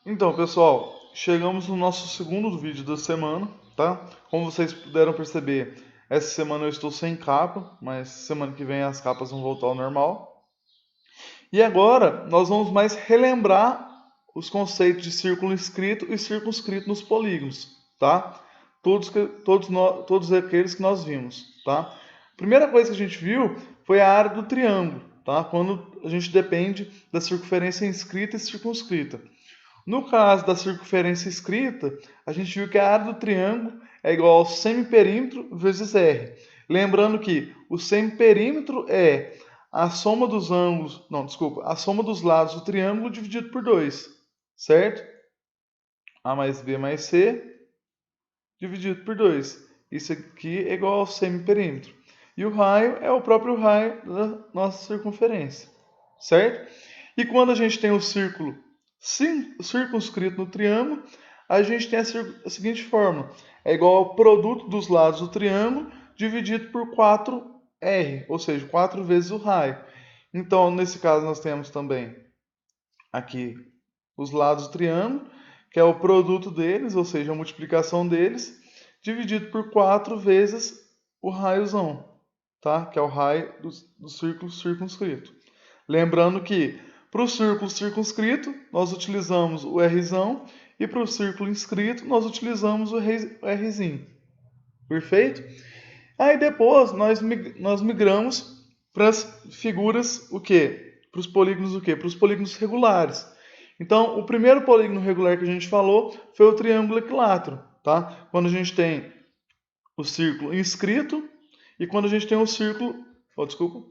Então, pessoal, chegamos no nosso segundo vídeo da semana, tá? Como vocês puderam perceber, essa semana eu estou sem capa, mas semana que vem as capas vão voltar ao normal. E agora nós vamos mais relembrar os conceitos de círculo inscrito e circunscrito nos polígonos, tá? Todos aqueles que nós vimos, tá? Primeira coisa que a gente viu foi a área do triângulo, tá? Quando a gente depende da circunferência inscrita e circunscrita. No caso da circunferência escrita, a gente viu que a área do triângulo é igual ao semiperímetro vezes R. Lembrando que o semiperímetro é a soma dos ângulos, não, desculpa, a soma dos lados do triângulo dividido por 2, certo? A mais B mais C dividido por 2. Isso aqui é igual ao semiperímetro. E o raio é o próprio raio da nossa circunferência, certo? E quando a gente tem o círculo circunscrito no triângulo, a gente tem a seguinte fórmula. É igual ao produto dos lados do triângulo dividido por 4R, ou seja, 4 vezes o raio. Então, nesse caso, nós temos também aqui os lados do triângulo, que é o produto deles, ou seja, a multiplicação deles, dividido por 4 vezes o raiozão, tá? Que é o raio do círculo circunscrito. Lembrando que para o círculo circunscrito, nós utilizamos o Rzão e para o círculo inscrito, nós utilizamos o Rzinho. Perfeito? Aí depois nós migramos para as figuras o quê? Para os polígonos o quê? Para os polígonos regulares. Então, o primeiro polígono regular que a gente falou foi o triângulo equilátero, tá? Quando a gente tem o círculo inscrito e quando a gente tem o círculo, desculpa,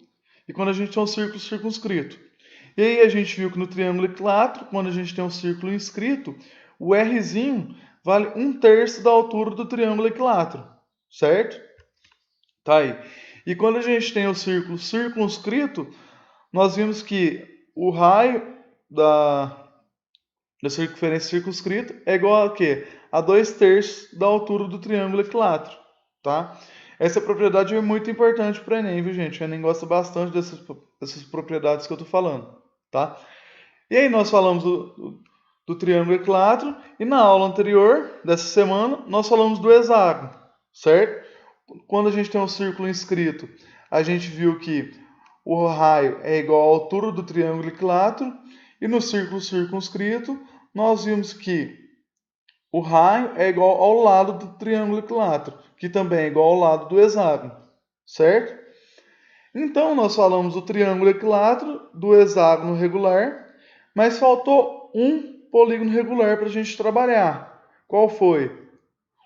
e quando a gente tem o círculo circunscrito. E aí a gente viu que no triângulo equilátero, quando a gente tem um círculo inscrito, o Rzinho vale 1/3 da altura do triângulo equilátero, certo? Tá aí. E quando a gente tem o círculo circunscrito, nós vimos que o raio da circunferência circunscrita é igual a quê? A 2/3 da altura do triângulo equilátero, tá? Essa propriedade é muito importante para o Enem, viu, gente? O Enem gosta bastante dessas propriedades que eu estou falando, tá? E aí nós falamos do triângulo equilátero e na aula anterior dessa semana nós falamos do hexágono, certo? Quando a gente tem um círculo inscrito, a gente viu que o raio é igual à altura do triângulo equilátero e no círculo circunscrito nós vimos que o raio é igual ao lado do triângulo equilátero, que também é igual ao lado do hexágono, certo? Então nós falamos do triângulo equilátero, do hexágono regular, mas faltou um polígono regular para a gente trabalhar. Qual foi?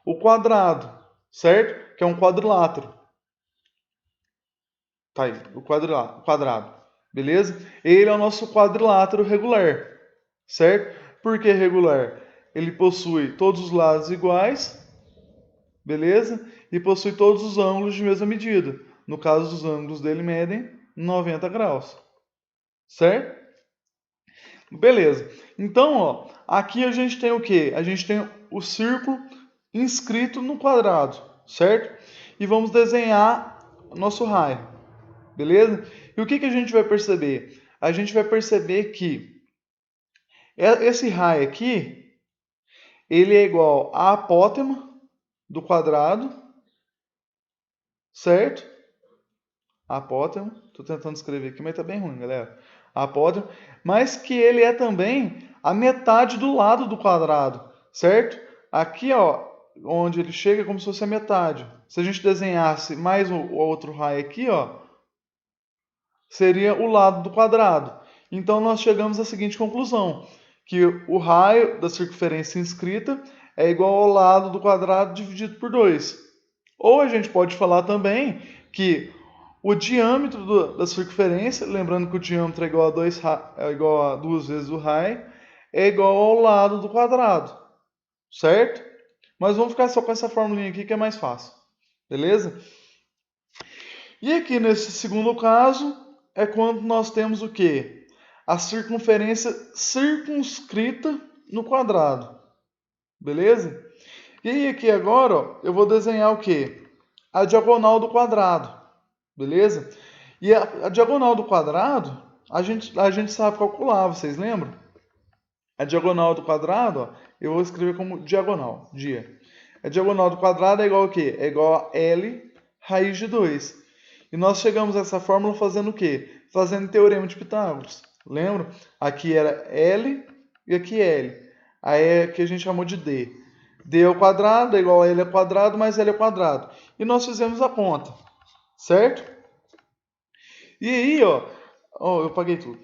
O quadrado, certo? Que é um quadrilátero. Tá aí, o quadrado. Beleza? Ele é o nosso quadrilátero regular, certo? Por que regular? Ele possui todos os lados iguais, beleza? E possui todos os ângulos de mesma medida. No caso, os ângulos dele medem 90 graus, certo? Beleza. Então, ó, aqui a gente tem o quê? A gente tem o círculo inscrito no quadrado, certo? E vamos desenhar o nosso raio, beleza? E o que a gente vai perceber? A gente vai perceber que esse raio aqui, ele é igual à apótema do quadrado, certo? Apótema, estou tentando escrever aqui, mas tá bem ruim, galera. Apótema, mas que ele é também a metade do lado do quadrado, certo? Aqui, ó, onde ele chega é como se fosse a metade. Se a gente desenhasse mais o outro raio aqui, ó, seria o lado do quadrado. Então nós chegamos à seguinte conclusão, que o raio da circunferência inscrita é igual ao lado do quadrado dividido por 2. Ou a gente pode falar também que o diâmetro da circunferência, lembrando que o diâmetro é igual a 2 vezes o raio, é igual ao lado do quadrado, certo? Mas vamos ficar só com essa formulinha aqui que é mais fácil, beleza? E aqui nesse segundo caso é quando nós temos o quê? A circunferência circunscrita no quadrado, beleza? E aí aqui agora, ó, eu vou desenhar o quê? A diagonal do quadrado, beleza? E a diagonal do quadrado, a gente sabe calcular, vocês lembram? A diagonal do quadrado, ó, eu vou escrever como diagonal, dia. A diagonal do quadrado é igual a quê? É igual a L raiz de 2. E nós chegamos a essa fórmula fazendo o quê? Fazendo o teorema de Pitágoras. Lembra? Aqui era L e aqui L. Aí aqui a gente chamou de D. D ao quadrado é igual a L ao quadrado mais L ao quadrado. E nós fizemos a conta. Certo? E aí, ó, eu paguei tudo.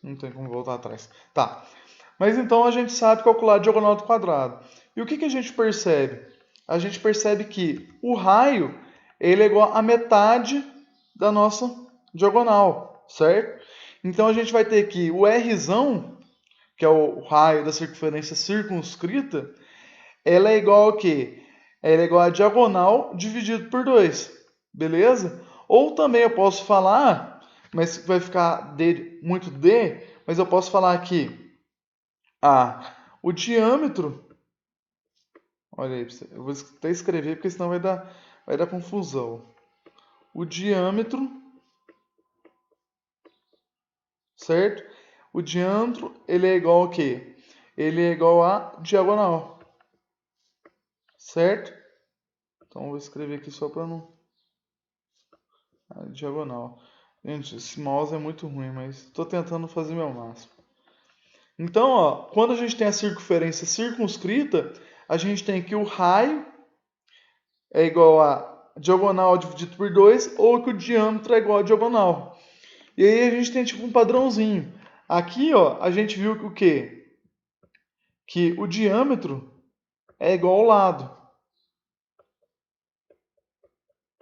Não tem como voltar atrás. Tá. Mas então a gente sabe calcular a diagonal do quadrado. E o que a gente percebe? A gente percebe que o raio ele é igual a metade da nossa diagonal, certo? Então a gente vai ter que o Rzão, que é o raio da circunferência circunscrita, ela é igual ao quê? Ela é igual a diagonal dividido por 2, beleza? Ou também eu posso falar, mas vai ficar muito D, mas eu posso falar aqui o diâmetro. Olha aí, eu vou até escrever porque senão vai dar confusão. O diâmetro, certo? O diâmetro, ele é igual a quê? Ele é igual a diagonal, certo? Então eu vou escrever aqui só para não... diagonal. Gente, esse mouse é muito ruim, mas estou tentando fazer meu máximo. Então, ó, quando a gente tem a circunferência circunscrita, a gente tem que o raio é igual a diagonal dividido por 2 ou que o diâmetro é igual a diagonal. E aí a gente tem tipo um padrãozinho. Aqui, ó, a gente viu que o quê? Que o diâmetro é igual ao lado.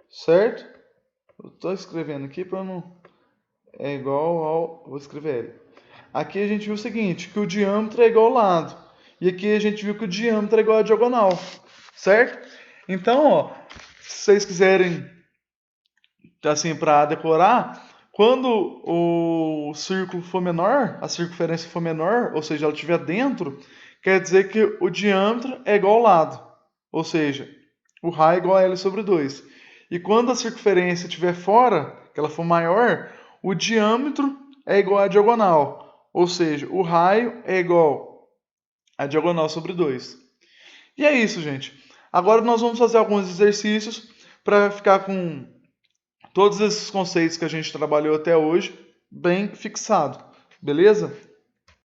Certo? Eu estou escrevendo aqui para não... É igual ao... Vou escrever ele. Aqui a gente viu o seguinte, que o diâmetro é igual ao lado. E aqui a gente viu que o diâmetro é igual à diagonal. Certo? Então, ó, se vocês quiserem, assim, para decorar, quando o círculo for menor, a circunferência for menor, ou seja, ela estiver dentro, quer dizer que o diâmetro é igual ao lado. Ou seja, o raio é igual a L sobre 2. E quando a circunferência estiver fora, que ela for maior, o diâmetro é igual à diagonal. Ou seja, o raio é igual a diagonal sobre 2. E é isso, gente. Agora nós vamos fazer alguns exercícios para ficar com todos esses conceitos que a gente trabalhou até hoje bem fixado. Beleza?